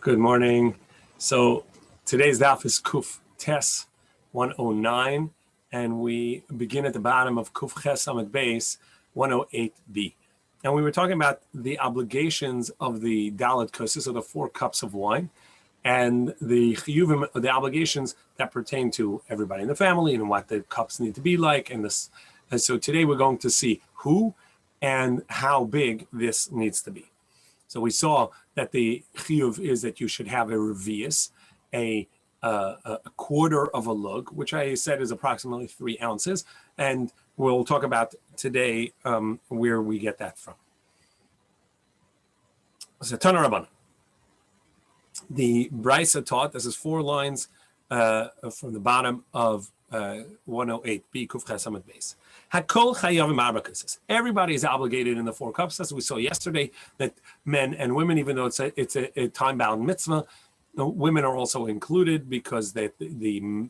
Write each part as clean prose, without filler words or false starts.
Good morning. So today's daf is Kuf Tes 109, and we begin at the bottom of Kuf Ches Amud Beis 108b. And we were talking about the obligations of the Dalet Kosis, or the 4 cups of wine, and the chiyuvim, the obligations that pertain to everybody in the family and what the cups need to be like. And so today we're going to see who and how big this needs to be. So we saw that the chiyuv is that you should have a revius, a quarter of a lug, which I said is approximately 3 ounces. And we'll talk about today where we get that from. So Tana Rabban. The Brisa taught, this is 4 lines from the bottom of 108b, Kuf Ches Amud Beis. Hakol chayavim arba kosos. Everybody is obligated in the 4 cups, as we saw yesterday, that men and women, even though it's a time-bound mitzvah, women are also included because the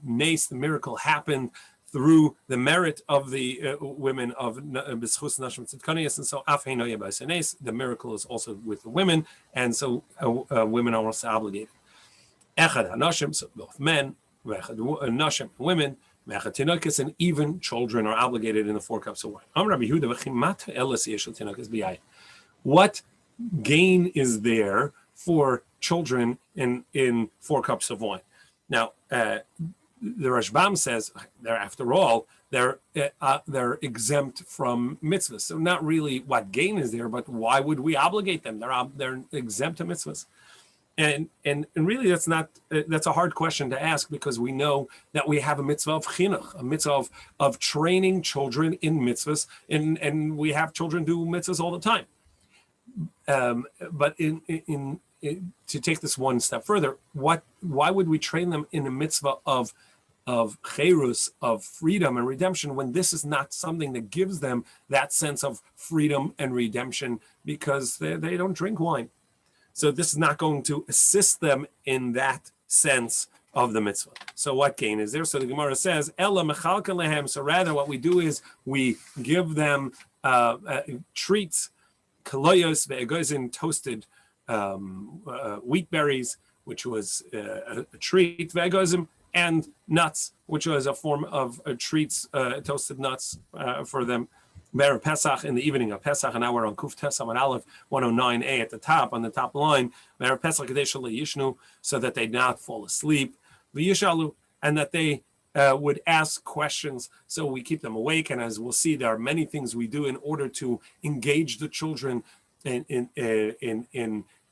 nace, the miracle, happened through the merit of the women of B'schus Nashim Tzidkanias, and so af heino yebas nace, the miracle is also with the women, and so women are also obligated. Echad hanashim, so both men, echad nashim, women, and even children are obligated in the 4 cups of wine. What gain is there for children in 4 cups of wine? Now, the Rashbam says, after all, they're exempt from mitzvahs. So not really what gain is there, but why would we obligate them? They're exempt to mitzvahs. And really, that's a hard question to ask, because we know that we have a mitzvah of chinuch, a mitzvah of training children in mitzvahs, and we have children do mitzvahs all the time. But to take this one step further, why would we train them in a mitzvah of cherus, of freedom and redemption, when this is not something that gives them that sense of freedom and redemption, because they don't drink wine? So this is not going to assist them in that sense of the mitzvah. So what gain is there? So the Gemara says, Ella mechalka lehem. So rather what we do is we give them treats, kaloyos ve'egozin, toasted wheat berries, which was a treat, ve'egozim, and nuts, which was a form of treats, toasted nuts for them. Erev Pesach, in the evening of Pesach, and now we're on Kuf Tes Amud Aleph 109a at the top, on the top line. Erev Pesach Kadei Shelo Yishnu, so that they not fall asleep. V'yishalu, and that they would ask questions, so we keep them awake. And as we'll see, there are many things we do in order to engage the children in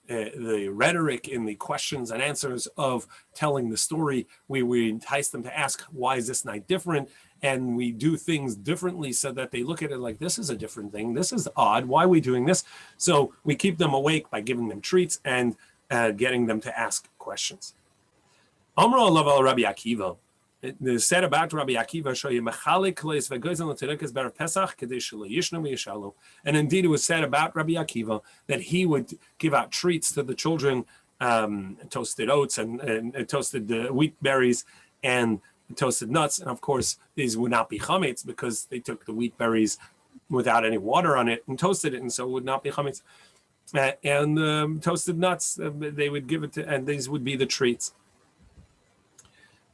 the rhetoric, in the questions and answers of telling the story. We entice them to ask, why is this night different? And we do things differently so that they look at it like, this is a different thing. This is odd. Why are we doing this? So we keep them awake by giving them treats and getting them to ask questions. Amra alav Rabbi Akiva. It is said about Rabbi Akiva, and indeed it was said about Rabbi Akiva that he would give out treats to the children, toasted oats and toasted wheat berries and toasted nuts. And of course, these would not be chametz, because they took the wheat berries without any water on it and toasted it, and so it would not be chametz. And toasted nuts, they would give it to, and these would be the treats,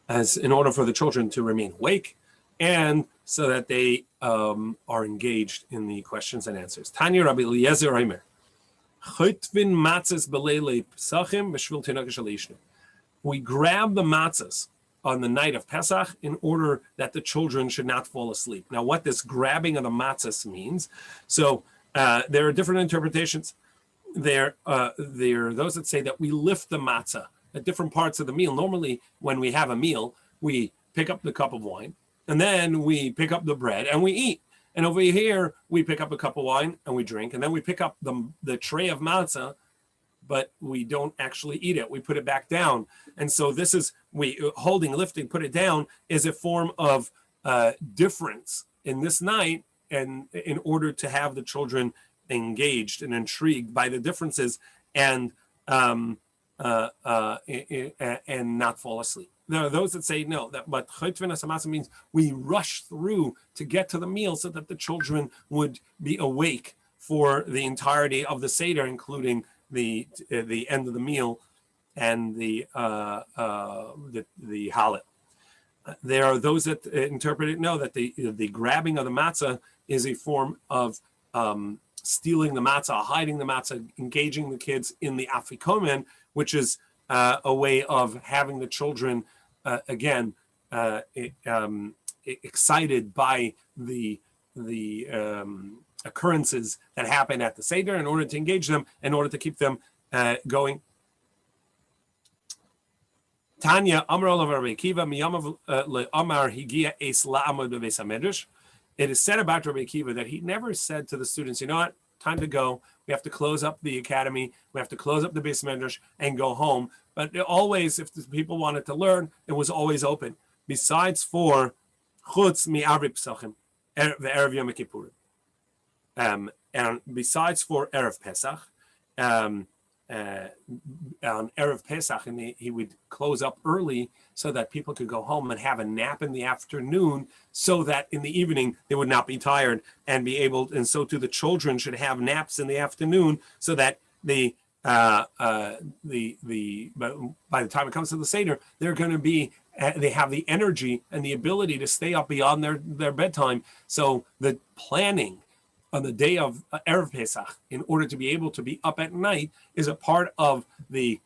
as in order for the children to remain awake, and so that they are engaged in the questions and answers. Tanya Rabbi Eliezer Reimer. We grab the matzahs on the night of Pesach in order that the children should not fall asleep. Now, what this grabbing of the matzahs means, so there are different interpretations. There are those that say that we lift the matzah at different parts of the meal. Normally, when we have a meal, we pick up the cup of wine, and then we pick up the bread and we eat. And over here, we pick up a cup of wine and we drink, and then we pick up the tray of matzah, but we don't actually eat it. We put it back down. And so this is, lifting, put it down, is a form of difference in this night, and in order to have the children engaged and intrigued by the differences and not fall asleep. There are those that say no, but chaytvin asamasa means we rush through to get to the meal so that the children would be awake for the entirety of the Seder, including the end of the meal, and the Hallel. There are those that interpret it, no, that the grabbing of the matzah is a form of stealing the matzah, hiding the matzah, engaging the kids in the afikomen, which is a way of having the children, excited by the occurrences that happen at the Seder in order to engage them, in order to keep them going. Tanya Amar of Rabbi Akiva miyamav le'amar higia es la'amod bebeis hamedrash. It is said about Rabbi Akiva that he never said to the students, you know what, time to go. We have to close up the academy. We have to close up the beis medrash and go home. But always, if the people wanted to learn, it was always open. Besides for chutz mi'arvi pesachim, ve'erev Yom Kippurim, and besides for erev Pesach, on Erev Pesach, and he would close up early so that people could go home and have a nap in the afternoon, so that in the evening they would not be tired and be able, and so too the children should have naps in the afternoon, so that by the time it comes to the Seder, they're going to be, they have the energy and the ability to stay up beyond their bedtime. So the planning on the day of Erev Pesach, in order to be able to be up at night, is a part of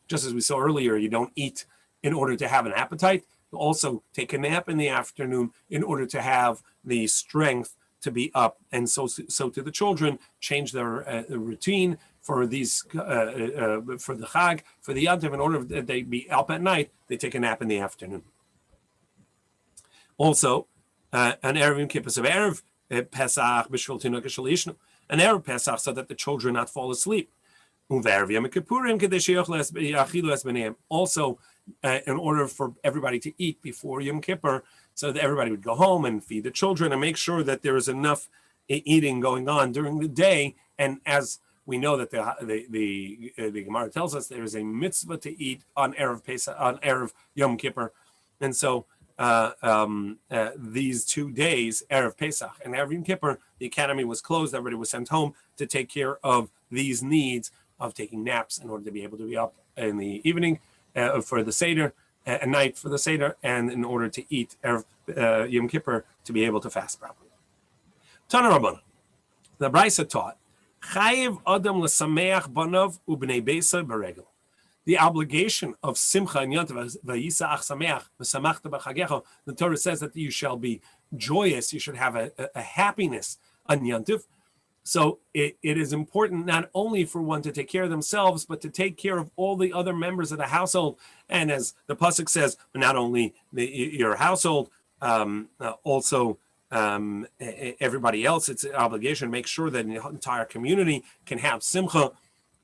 just as we saw earlier, you don't eat in order to have an appetite. You also take a nap in the afternoon in order to have the strength to be up. And so to the children, change their routine for these, for the Chag, for the Yantiv, in order that they be up at night, they take a nap in the afternoon. Also, an Erev Yom Kippur of Erev Pesach b'shvil tinuk shel yishnu, an Erev Pesach, so that the children not fall asleep. U've'erev Yom Kippurim kedei sheyochel yachilu es b'neihem. Also, in order for everybody to eat before Yom Kippur, so that everybody would go home and feed the children and make sure that there is enough eating going on during the day. And as we know that the Gemara tells us, there is a mitzvah to eat on Erev Pesach, on Erev Yom Kippur, and so these 2 days, Erev Pesach and Erev Yom Kippur, the academy was closed. Everybody was sent home to take care of these needs of taking naps in order to be able to be up in the evening for the Seder, at night for the Seder, and in order to eat Erev Yom Kippur to be able to fast properly. Tana Rabbana, the Brisa taught, Chayiv Adam l'sameach banav ubnei beisa b'regel. The obligation of Simcha and Yantiv, Vayisa'ach Sameach, V'samachta b'chagecha, the Torah says that you shall be joyous, you should have a happiness on Yantiv. So it is important not only for one to take care of themselves, but to take care of all the other members of the household. And as the Pasuk says, not only your household, also everybody else, it's an obligation to make sure that the entire community can have Simcha,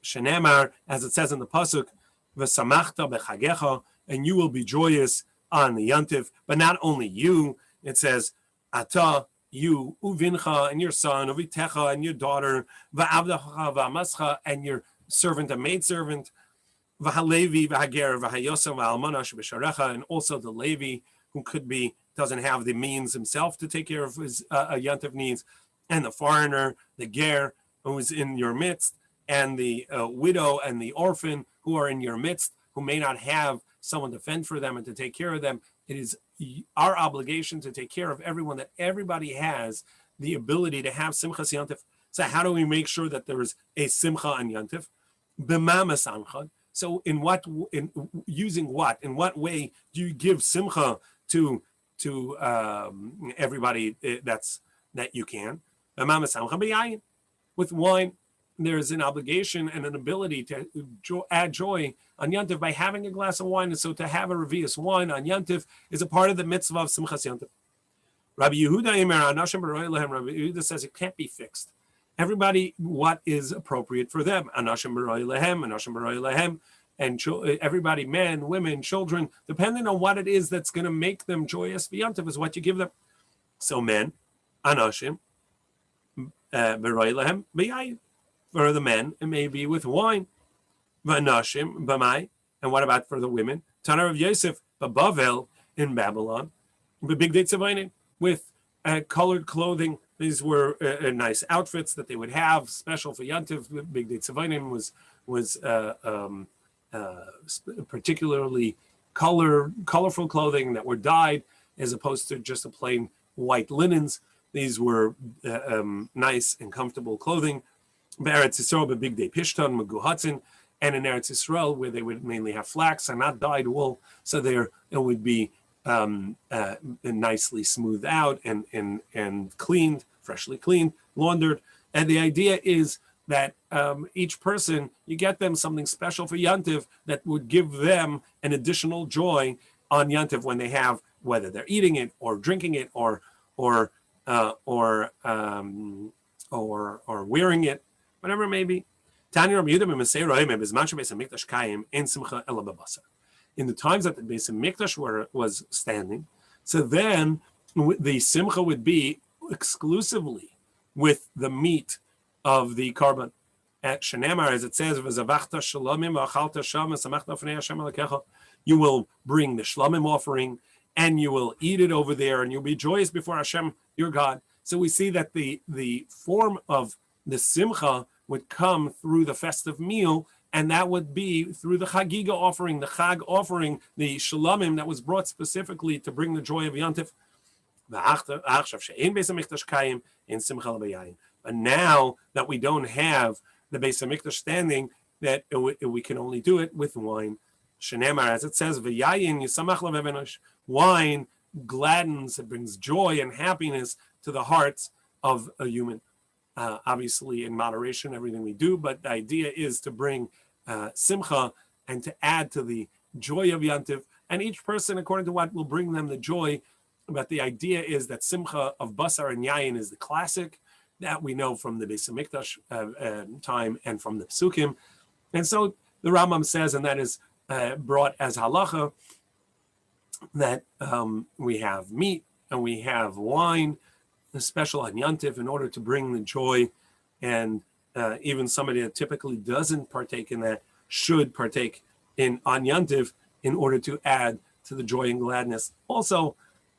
Shenemar, as it says in the Pasuk, V'samachta b'chagecha, and you will be joyous on the Yantiv. But not only you, it says, Ata, you, Uvincha, and your son, Uvitecha, and your daughter, V'avdacha, V'amascha, and your servant and maidservant, V'halevi, V'hager, V'hayosa, V'almana, Shebesharecha, and also the Levi, who doesn't have the means himself to take care of his Yantiv needs, and the foreigner, the Ger, who is in your midst, and the widow and the orphan who are in your midst, who may not have someone to fend for them and to take care of them. It is our obligation to take care of everyone, that everybody has the ability to have Simchas Yantiv. So how do we make sure that there is a Simcha on Yantiv? B'mamas anchad. So in what way do you give Simcha to everybody that you can? B'mamas anchad b'yayin, with wine. There is an obligation and an ability to add joy on Yantiv by having a glass of wine. And so to have a Revius wine on Yantiv is a part of the mitzvah of Simchas Yantiv. Rabbi Yehuda says it can't be fixed. Everybody, what is appropriate for them. Anashim b'roi lehem, anashim b'roi lehem. And everybody, men, women, children, depending on what it is that's going to make them joyous for Yantiv is what you give them. So men, anashim b'roi lehem b'yayin. For the men, it may be with wine. V'anashim b'mai. And what about for the women? Tanar of Yosef, Bavel in Babylon, big dates of with colored clothing. These were nice outfits that they would have, special for Yantiv. Big dates of was particularly colorful clothing that were dyed, as opposed to just a plain white linens. These were nice and comfortable clothing. Eretz Yisrael, big day pishton, meguhatzin, and in Eretz Yisrael, where they would mainly have flax and not dyed wool, so there it would be nicely smoothed out and cleaned, freshly cleaned, laundered. And the idea is that each person, you get them something special for Yantiv that would give them an additional joy on Yantiv when they have, whether they're eating it or drinking it or wearing it, whatever it may be. In the times that the Beis Hamikdash was standing, so then the simcha would be exclusively with the meat of the korban. At Shenamar, as it says, you will bring the shlamim offering and you will eat it over there and you'll be joyous before Hashem, your God. So we see that the form of the simcha would come through the festive meal, and that would be through the chagiga offering, the chag offering, the shlamim that was brought specifically to bring the joy of Yantif. But now that we don't have the Beis Hamikdash standing, that we can only do it with wine. Shenemar, as it says, wine gladdens, it brings joy and happiness to the hearts of a human. Obviously, in moderation, everything we do, but the idea is to bring simcha and to add to the joy of Yantiv. And each person, according to what will bring them the joy. But the idea is that simcha of basar and yayin is the classic that we know from the Beis Hamikdash time and from the Pesukim. And so the Rambam says, and that is brought as halacha, that we have meat and we have wine, special on Yantiv, in order to bring the joy, and even somebody that typically doesn't partake in that should partake in on Yantiv in order to add to the joy and gladness. Also,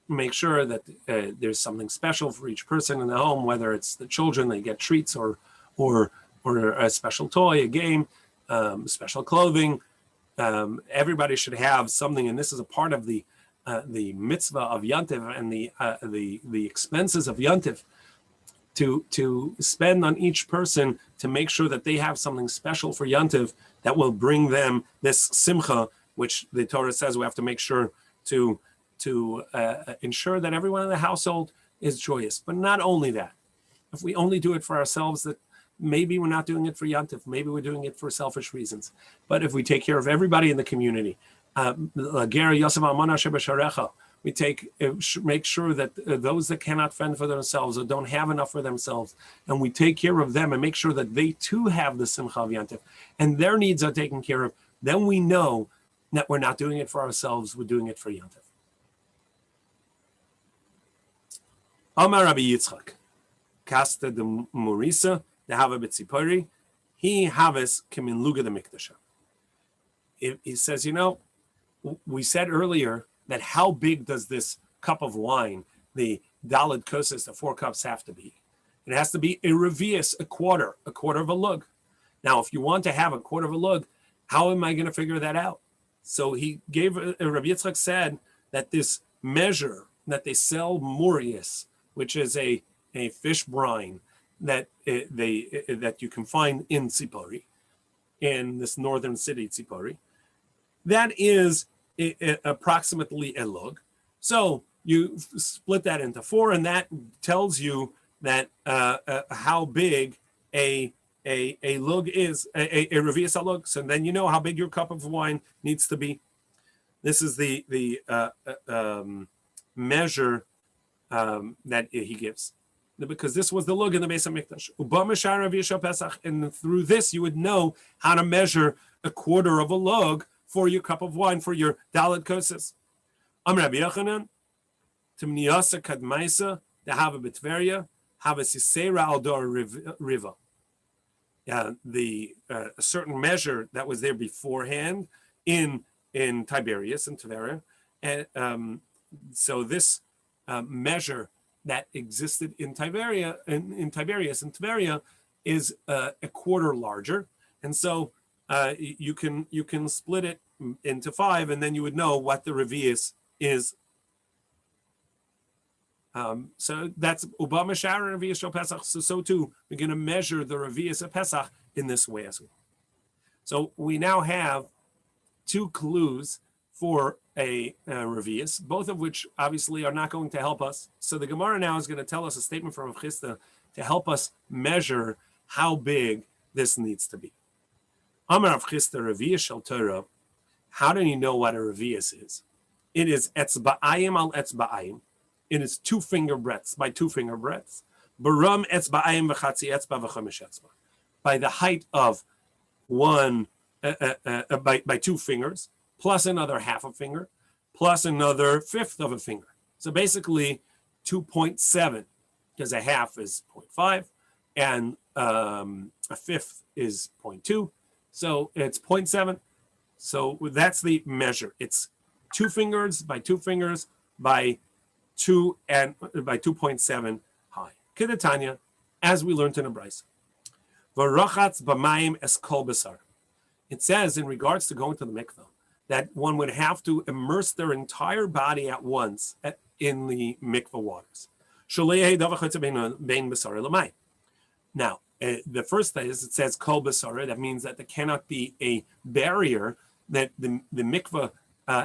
make sure that there's something special for each person in the home, whether it's the children, they get treats or a special toy, a game, special clothing. Everybody should have something, and this is a part of the mitzvah of Yantiv and the expenses of Yantiv to spend on each person to make sure that they have something special for Yantiv that will bring them this simcha, which the Torah says we have to make sure to ensure that everyone in the household is joyous. But not only that, if we only do it for ourselves, that maybe we're not doing it for Yantiv, maybe we're doing it for selfish reasons. But if we take care of everybody in the community, we make sure that those that cannot fend for themselves or don't have enough for themselves, and we take care of them and make sure that they too have the simcha of Yantiv and their needs are taken care of, then we know that we're not doing it for ourselves, we're doing it for Yantiv. Amar Rabbi Yitzchak, Kasta de Murisa, the Hava B'tzipori, he Haves Kimin Luga the Mikdasha. He says, we said earlier that how big does this cup of wine, the daled koses, the 4 cups, have to be? It has to be a revius, a quarter of a lug. Now, if you want to have a quarter of a lug, how am I going to figure that out? So he gave, Rabbi Yitzchak said that this measure that they sell murius, which is a fish brine that that you can find in Tzipori, in this northern city Tzipori, that is approximately a lug. So you split that into 4, and that tells you that how big a lug is, a revius lug. So then you know how big your cup of wine needs to be. This is the measure that he gives, because this was the lug in the Beis Hamikdash. And through this, you would know how to measure a quarter of a lug for your cup of wine, for your daled koses. Am Rabbi Yochanan, Timniyasa Kadmaisa, the Hava B'Tveria, Hava Sisera Aldor Riva. A certain measure that was there beforehand in Tiberias and Tveria, and so this measure that existed in Tiberias and Tveria is a quarter larger, and so you can split it into 5, and then you would know what the revius is. So that's Uba Mashar and Revius Shel Pesach. So too, we're going to measure the Revius of Pesach in this way as well. So we now have 2 clues for a Revius, both of which obviously are not going to help us. So the Gemara now is going to tell us a statement from Rav Chisda to help us measure how big this needs to be. Amar Rav Chisda Revius Shel Torah. How do you know what a Revius is? It is etzba'ayim al etzba'ayim. It is 2 finger breadths by 2 finger breadths. Baram etzba'ayim v'chatzi etzba v'chomesh etzba. By the height of one, by 2 fingers, plus another half a finger, plus another fifth of a finger. So basically 2.7, because a half is 0.5, and a fifth is 0.2. So it's 0.7. So that's the measure. It's 2 fingers by 2 fingers by 2 and by 2.7 high. Kedatanya, as we learned in a brayso. V'rachatz b'mayim es kol basar. It says in regards to going to the mikveh that one would have to immerse their entire body at once in the mikveh waters. Now, the first thing is it says kol basar. That means that there cannot be a barrier, that the mikveh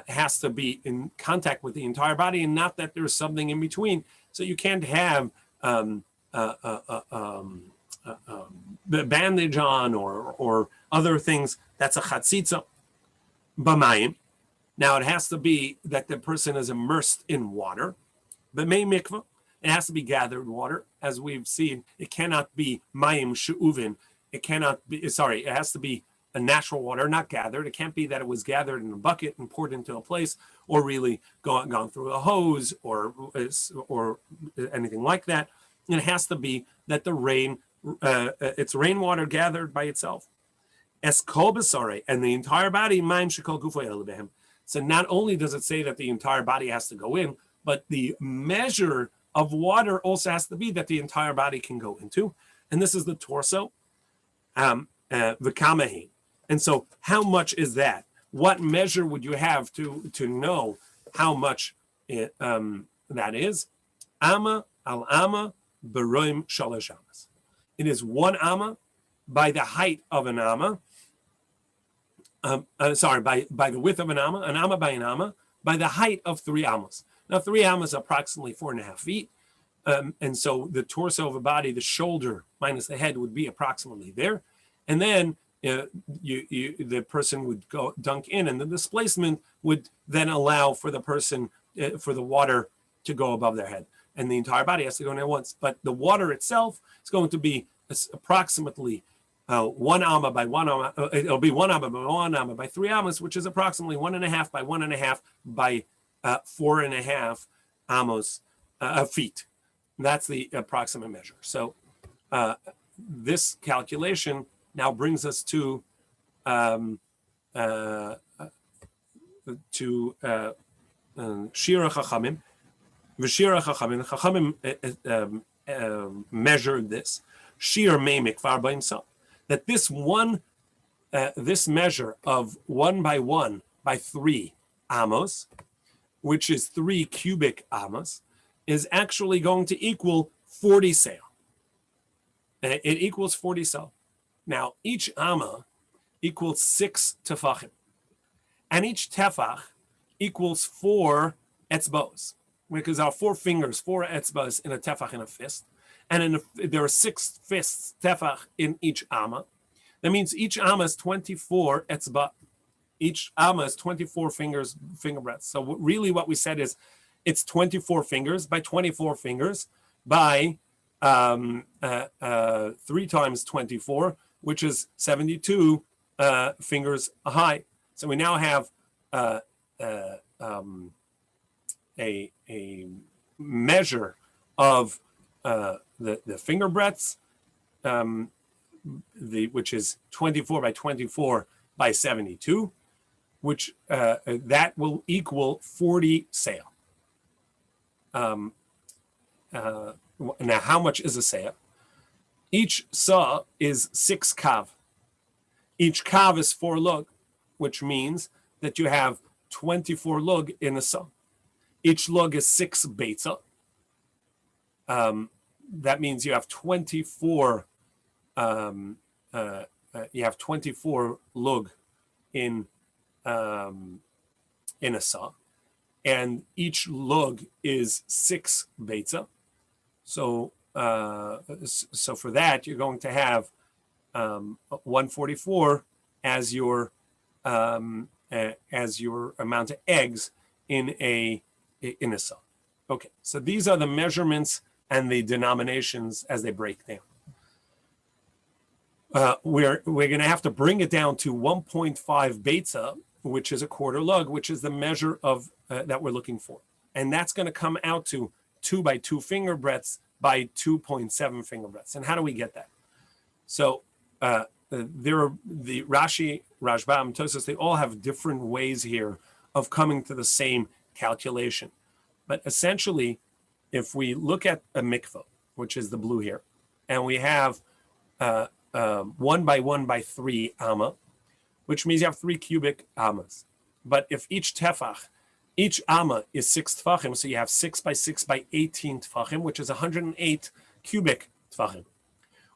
has to be in contact with the entire body, and not that there's something in between. So you can't have the bandage on or other things. That's a chatzitza b'mayim. Now it has to be that the person is immersed in water. B'mei mikveh, it has to be gathered water, as we've seen. It cannot be mayim she'uvin. It has to be a natural water, not gathered. It can't be that it was gathered in a bucket and poured into a place, or really gone through a hose or anything like that. And it has to be that the rain, it's rainwater gathered by itself. Es kol basare, and the entire body, mayim shekol gufo elebehem. So not only does it say that the entire body has to go in, but the measure of water also has to be that the entire body can go into. And this is the torso, v'kamahin. And so how much is that? What measure would you have to know how much that is? Amma al amma beroim shalosh amas. It is 1 amma by the height of an amma. By the width of an amma by an amma, by the height of 3 ammas. Now 3 ammas are approximately 4.5 feet. And so the torso of a body, the shoulder minus the head, would be approximately there. And then the person would go dunk in, and the displacement would then allow for the person, for the water to go above their head, and the entire body has to go in at once. But the water itself is going to be approximately 1 amma by 1 amma. It'll be 1 amma by 1 amma by 3 ammas, which is approximately 1.5 by 1.5 by 4.5 amos feet. That's the approximate measure. So this calculation now brings us to Shira Chachamim. V'Shira Chachamim. Chachamim measured this. Shir Meimik Var B'Himsal. That this measure of 1 by 1 by 3 amos, which is 3 cubic amos, is actually going to equal 40 sel. It equals 40 sel. Now, each amma equals 6 tefachim, and each tefach equals 4 etzbos, because there are 4 fingers, 4 etzbos in a tefach in a fist, and there are 6 fists tefach in each amma. That means each amma is 24 etzba. Each amma is 24 finger breadths. So really what we said is it's 24 fingers by 24 fingers by 3 times 24, which is 72 fingers high. So we now have a measure of the finger breadths, which is 24 by 24 by 72, which that will equal 40 sel. Now, how much is a sel? Each saw is 6 kav. Each kav is 4 lug, which means that you have 24 lug in a sa. Each lug is 6 beitza. That means you have 24. You have 24 lug in a sa, and each lug is 6 beitza. So for that, you're going to have 144 as your amount of eggs in a sa. Okay, so these are the measurements and the denominations as they break down. We're going to have to bring it down to 1.5 beitza, which is a quarter lug, which is the measure of that we're looking for, and that's going to come out to 2 by 2 finger breadths by 2.7 finger breadths. And how do we get that? So there are the Rashi, Rashbam, Tosas, they all have different ways here of coming to the same calculation. But essentially, if we look at a mikvah, which is the blue here, and we have 1 by 1 by 3 amma, which means you have 3 cubic ammas. But if each tefach, each amma is 6 tefachim, so you have 6 by 6 by 18 tefachim, which is 108 cubic tefachim.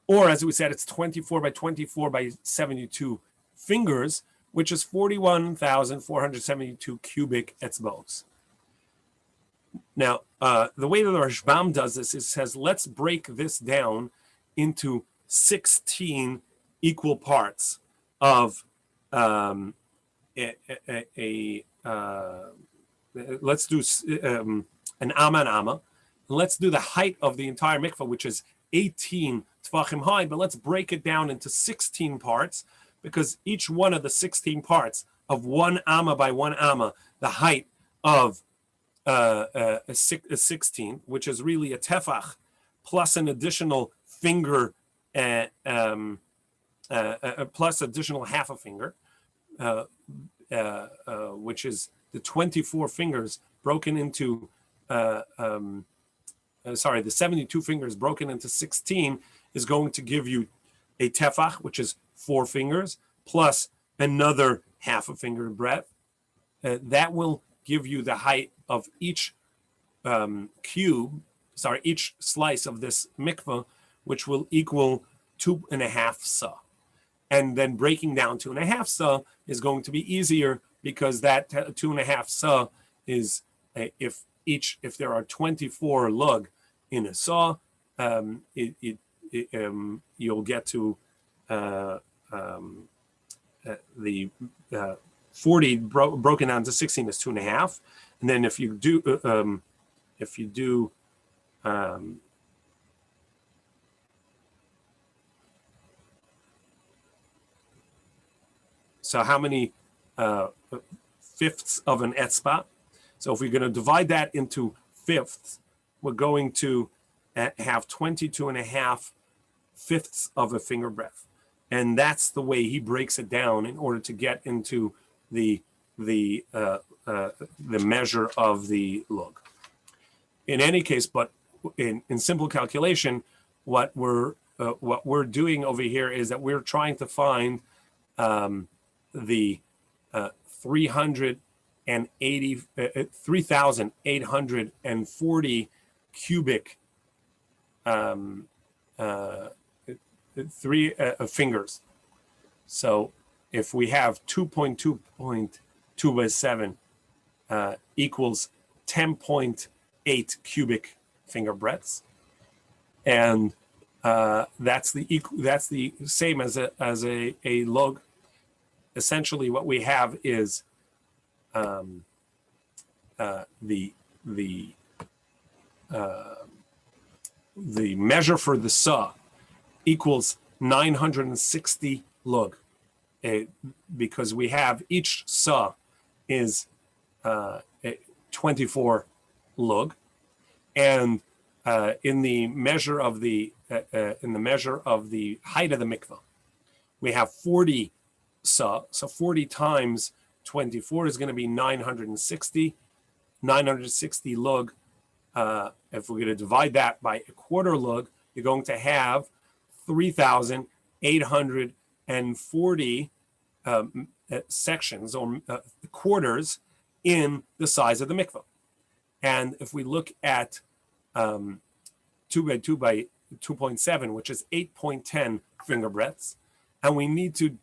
Or as we said, it's 24 by 24 by 72 fingers, which is 41,472 cubic etzbos. Now, the way that the Rashbam does this is says, let's break this down into 16 equal parts of let's do an amma. Let's do the height of the entire mikvah, which is 18 tefachim high, but let's break it down into 16 parts, because each one of the 16 parts of 1 amma by 1 amma, the height of a 16, which is really a tefach, plus an additional finger, plus additional half a finger, which is the 24 fingers broken into, the 72 fingers broken into 16 is going to give you a tefach, which is 4 fingers, plus another half a finger breadth. That will give you the height of each each slice of this mikvah, which will equal 2.5 sa. And then breaking down 2.5 sa is going to be easier, because that 2.5 sa is if there are 24 lug in a sa, you'll get to the 40 broken down to 16 is 2.5, and then if you do so how many fifths of an etzba? So if we're going to divide that into fifths, we're going to have 22.5 fifths of a finger breadth. And that's the way he breaks it down in order to get into the measure of the lug. In any case, but in simple calculation, what we're doing over here is that we're trying to find the 3,840 cubic fingers. So if we have 2.2 by 7 equals 10.8 cubic finger breadths, and that's the same as a log. Essentially, what we have is the measure for the sa equals 960 log, because we have each sa is 24 log, and in the measure of the height of the mikvah, we have 40 sa. So 40 times 24 is going to be 960 log. If we're going to divide that by a quarter log, you're going to have 3,800 440 sections or quarters in the size of the mikvah. And if we look at 2 by 2 by 2.7, which is 8.10 finger breadths, and we need to,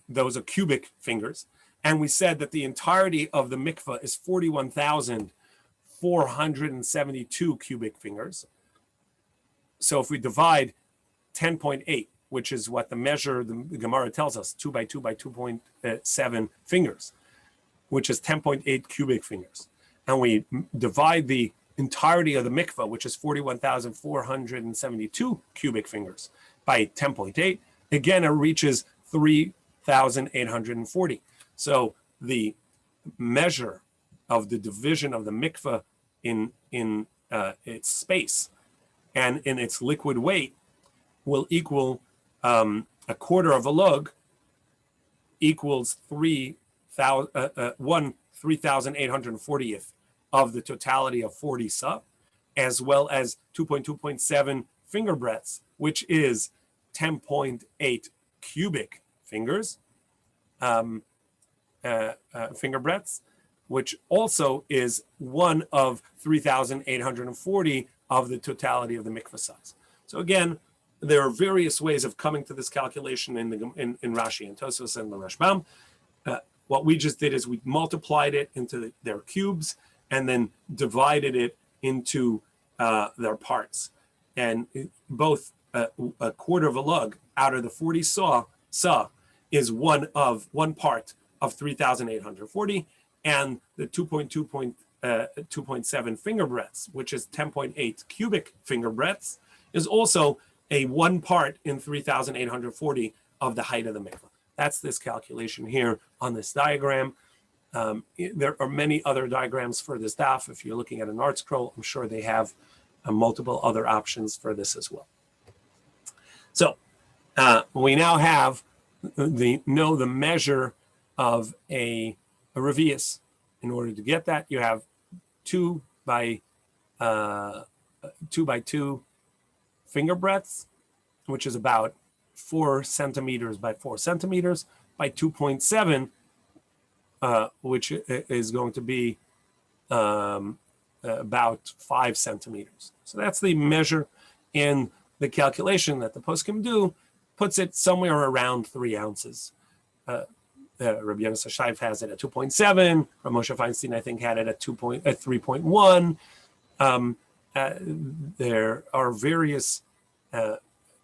those are cubic fingers, and we said that the entirety of the mikvah is 41,472 cubic fingers. So if we divide 10.8, which is what the measure, the Gemara tells us, 2 by 2 by 2.7 fingers, which is 10.8 cubic fingers, and we divide the entirety of the mikvah, which is 41,472 cubic fingers, by 10.8, again, it reaches 3,840. So the measure of the division of the mikvah in its space and in its liquid weight will equal a quarter of a lug equals 3,840th of the totality of 40 sa, as well as 2.2.7 finger breadths, which is 10.8 cubic fingers, finger breadths, which also is one of 3,840 of the totality of the mikvah size. So again, there are various ways of coming to this calculation in Rashi and Tosfos and the Rashbam. What we just did is we multiplied it into their cubes and then divided it into their parts. And both a quarter of a lug out of the 40 sa is one part of 3,840, and the 2.7 finger breadths, which is 10.8 cubic finger breadths, is also a one part in 3,840 of the height of the mikvah. That's this calculation here on this diagram. There are many other diagrams for this daf. If you're looking at an art scroll, I'm sure they have multiple other options for this as well. So we now have the measure of a revius. In order to get that, you have 2 by 2 finger breadths, which is about 4 centimeters by 4 centimeters, by 2.7, which is going to be about 5 centimeters. So that's the measure, in the calculation that the poskim do puts it somewhere around 3 ounces. Rabbi Yonasan Shaiv has it at 2.7. Rav Moshe Feinstein, I think, had it at 3.1. There are various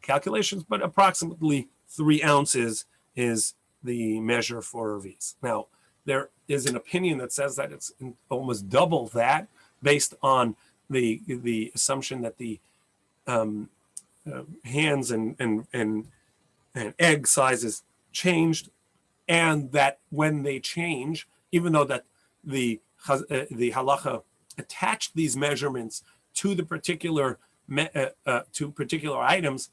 calculations, but approximately 3 ounces is the measure for revius. Now, there is an opinion that says that it's almost double that, based on the assumption that the hands and egg sizes changed, and that when they change, even though that the halacha attached these measurements to the particular items,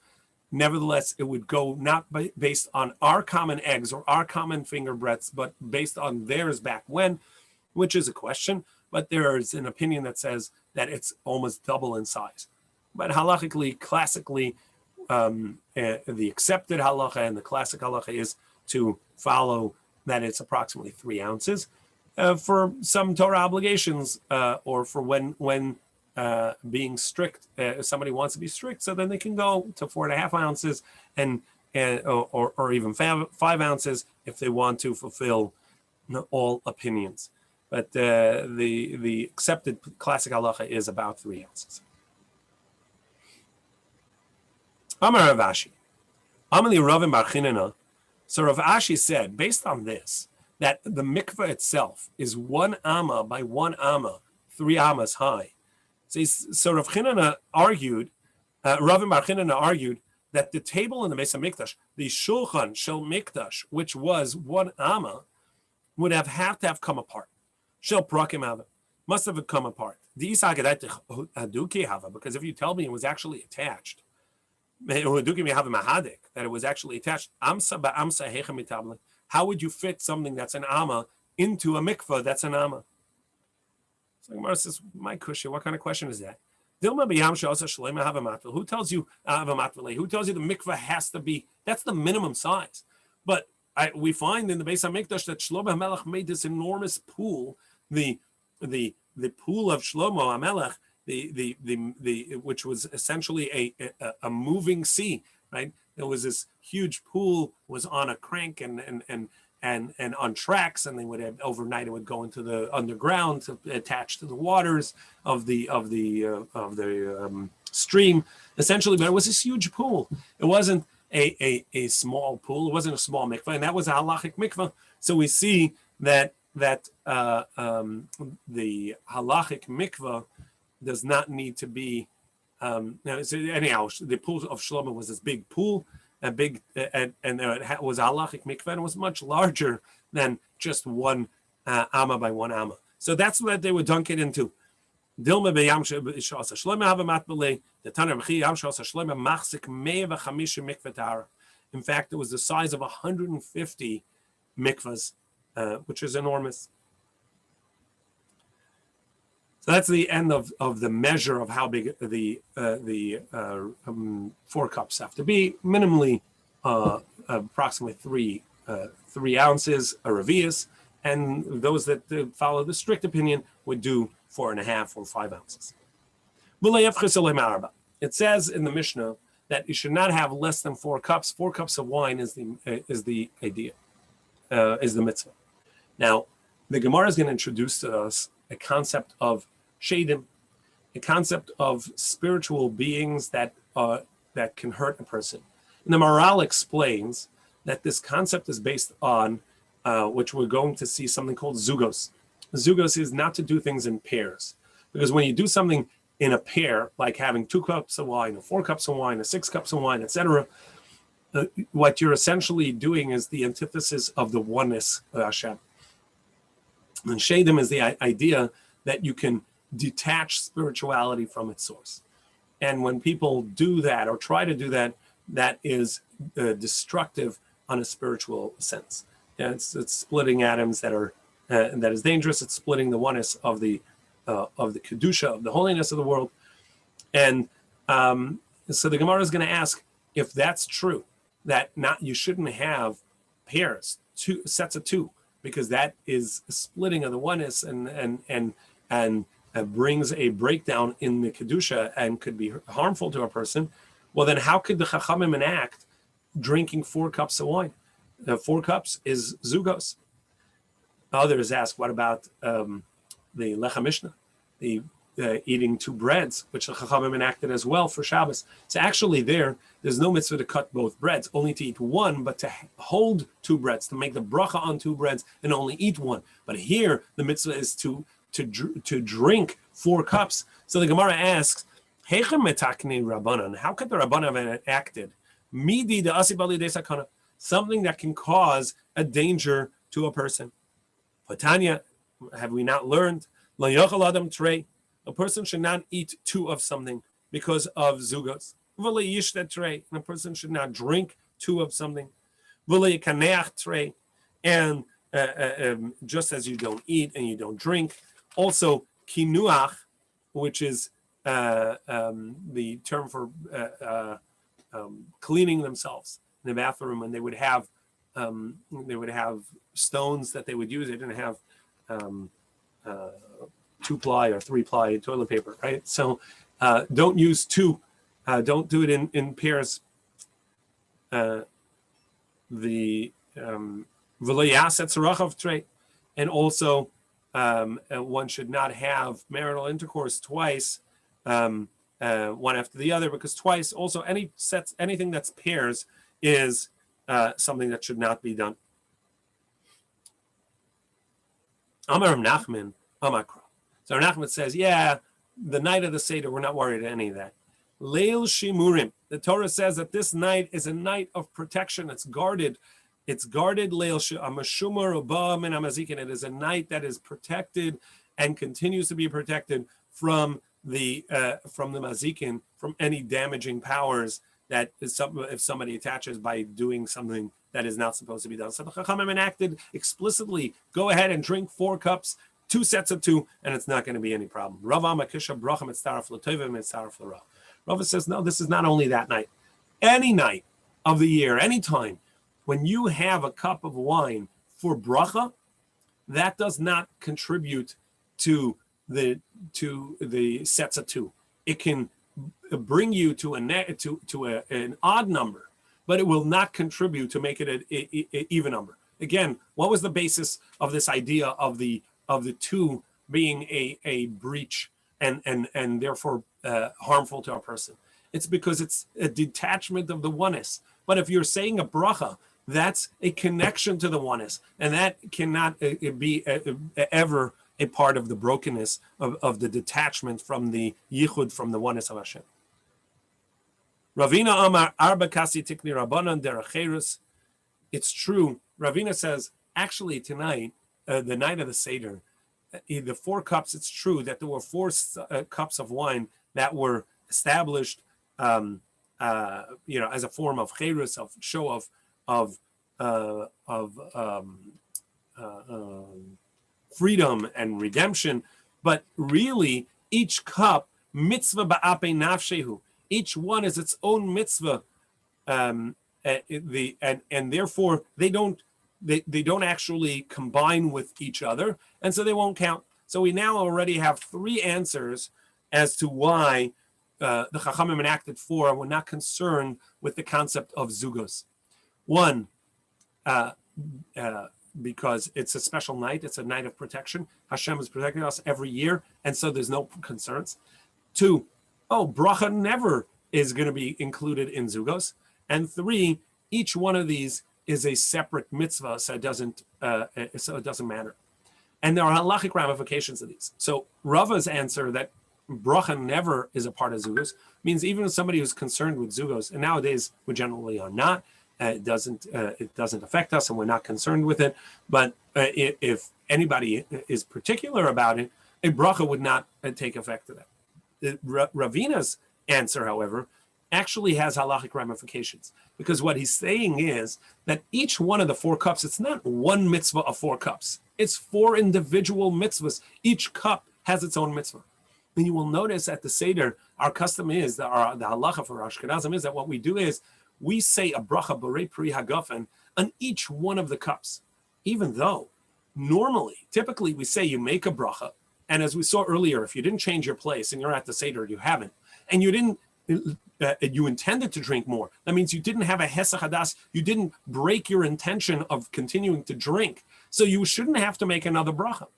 nevertheless it would go not based on our common eggs or our common finger breadths, but based on theirs back when, which is a question. But there is an opinion that says that it's almost double in size. But halachically, classically, the accepted halacha and the classic halacha is to follow that it's approximately 3 ounces. For some Torah obligations, or for when being strict, if somebody wants to be strict, so then they can go to 4.5 ounces or even 5 ounces if they want to fulfill all opinions. But the accepted classic halacha is about 3 ounces. Amar Rav Ashi, Amali Ravim Bar Chinana. So Rav Ashi said, based on this, that the mikveh itself is 1 amma by 1 amma, 3 ammas high. So Rav Chinana argued, Ravim Bar Chinana argued that the table in the Beis HaMikdash, the Shulchan Shel Mikdash, which was 1 amma, would have had to have come apart. Shel Prakim Hava must have come apart. Because if you tell me it was actually attached, that it was actually attached, how would you fit something that's an amma into a mikveh that's an amma? So Gemara says, my kushya, what kind of question is that? Dilma b'yam she'asa shleima have a matvel. Who tells you have a matvel? Who tells you the mikveh has to be? That's the minimum size. But we find in the Beis Hamikdash that Shlomo HaMelech made this enormous pool, the pool of Shlomo HaMelech, the which was essentially a moving sea, right? There was this huge pool, was on a crank and on tracks, and they would have overnight. It would go into the underground to attach to the waters of the stream, essentially. But it was this huge pool. It wasn't a small pool. It wasn't a small mikvah, and that was a halachic mikvah. So we see that the halachic mikvah does not need to be. Anyhow, the pool of Shlomo was this big pool, and it was a halachic mikveh, and it was much larger than just one amma by one amma. So that's what they would dunk it into. Dilma b'yam she'asa shlomo have a matbelei. The Tana b'chi yam she'asa shlomo machzik 150 mikveh tahara. In fact, it was the size of 150 mikvahs, which is enormous. So that's the end of the measure of how big the 4 cups have to be. Minimally, approximately 3 ounces, a revius, and those that follow the strict opinion would do 4.5 or 5 ounces. It says in the Mishnah that you should not have less than 4 cups. 4 cups of wine is the idea, is the mitzvah. Now, the Gemara is going to introduce to us a concept of shadim, a concept of spiritual beings that can hurt a person. And the Maral explains that this concept is based on, which we're going to see, something called zugos. Zugos is not to do things in pairs, because when you do something in a pair, like having 2 cups of wine, or 4 cups of wine, or 6 cups of wine, etc., what you're essentially doing is the antithesis of the oneness of Hashem. And shadim is the idea that you can detach spirituality from its source. And when people do that or try to do that, that is destructive on a spiritual sense. And it's splitting atoms that is dangerous. It's splitting the oneness of the kedusha, of the holiness of the world. And so the Gemara is going to ask if that's true, that you shouldn't have pairs, 2 sets of 2, because that is a splitting of the oneness and brings a breakdown in the kedusha and could be harmful to a person. Well, then how could the Chachamim enact drinking 4 cups of wine? 4 cups is zugos. Others ask, what about the Lechem Mishnah, the eating 2 breads, which the Chachamim enacted as well for Shabbos? So actually there's no mitzvah to cut both breads, only to eat one, but to hold 2 breads, to make the bracha on 2 breads and only eat 1. But here the mitzvah is to drink 4 cups. So the Gemara asks, Heichem metakni Rabbanan, how could the Rabbanan have enacted midi de asibali de sakana, something that can cause a danger to a person? Patanya, have we not learned? La yochel adam trei, a person should not eat 2 of something because of zugos. V'le yishta trei, and a person should not drink 2 of something. V'le kaneach trei, and just as you don't eat and you don't drink. Also, kinuach, which is the term for cleaning themselves in the bathroom, and they would have stones that they would use. They didn't have 2-ply or 3-ply toilet paper, right? So don't use 2. Don't do it in pairs. The and also one should not have marital intercourse twice, one after the other, because twice also anything that's pairs is something that should not be done. Amar Nachman, Amakra. So Nachman says, the night of the Seder, we're not worried about any of that. Leil Shimurim. The Torah says that this night is a night of protection. It's guarded. It's guarded. Leil Amashumar Uba Min Amazikin. It is a night that is protected and continues to be protected from the Mazikin, from any damaging powers that is if somebody attaches by doing something that is not supposed to be done. So the Chachamim enacted explicitly, go ahead and drink 4 cups 2 sets of 2, and it's not going to be any problem. Rava says, no, this is not only that night. Any night of the year, any time, when you have a cup of wine for bracha, that does not contribute to the sets of 2. It can bring you to an odd number, but it will not contribute to make it an even number. Again, what was the basis of this idea of the 2 being a breach and therefore harmful to a person? It's because it's a detachment of the oneness. But if you're saying a bracha, that's a connection to the oneness, and that cannot be ever a part of the brokenness of the detachment from the yichud, from the oneness of Hashem. Ravina Amar Arba Kasi Tikni Rabbanan Deracherus. It's true. Ravina says, actually tonight, the night of the Seder, the 4 cups, it's true that there were 4 cups of wine that were established as a form of cherus, of show of freedom and redemption. But really, each cup, mitzvah ba'ape nafshehu, each one is its own mitzvah, and therefore they don't actually combine with each other, and so they won't count. So we now already have 3 answers as to why the Chachamim enacted 4. We're not concerned with the concept of zugos. 1, because it's a special night. It's a night of protection. Hashem is protecting us every year, and so there's no concerns. 2, bracha never is going to be included in zugos. And 3, each one of these is a separate mitzvah, so it doesn't matter. And there are halachic ramifications of these. So Rava's answer that bracha never is a part of zugos means even somebody who's concerned with zugos, and nowadays we generally are not, it doesn't affect us, and we're not concerned with it. But if anybody is particular about it, a bracha would not take effect of that. Ravina's answer, however, actually has halachic ramifications, because what he's saying is that each one of the 4 cups, it's not one mitzvah of 4 cups. It's 4 individual mitzvahs. Each cup has its own mitzvah. And you will notice at the Seder, our custom is, the halacha for Ashkenazim is that what we do is we say a bracha borei pri hagafen on each one of the cups, even though normally, typically we say you make a bracha, and as we saw earlier, if you didn't change your place and you're at the Seder, you haven't, and you intended to drink more, that means you didn't have a hesach hadas, you didn't break your intention of continuing to drink, so you shouldn't have to make another bracha.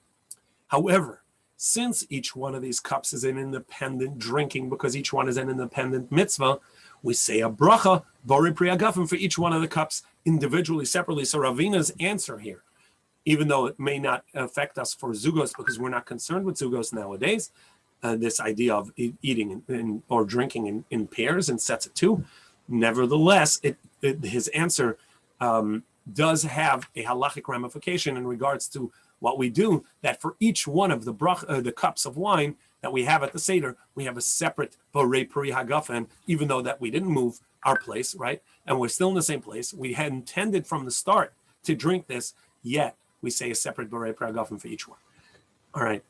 However, since each one of these cups is an independent drinking, because each one is an independent mitzvah, we say a bracha, borei pri hagafen, for each one of the cups individually, separately. So Ravina's answer here, even though it may not affect us for zugos, because we're not concerned with zugos nowadays, this idea of eating or drinking in pairs and sets of 2, nevertheless, his answer does have a halachic ramification in regards to what we do, that for each one of the cups of wine that we have at the Seder, we have a separate borei pri hagafen, even though that we didn't move our place, right? And we're still in the same place. We had intended from the start to drink this, yet we say a separate borei pri hagafen for each one. All right,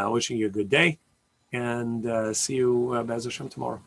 wishing you a good day, and see you, Be'ez Hashem, tomorrow.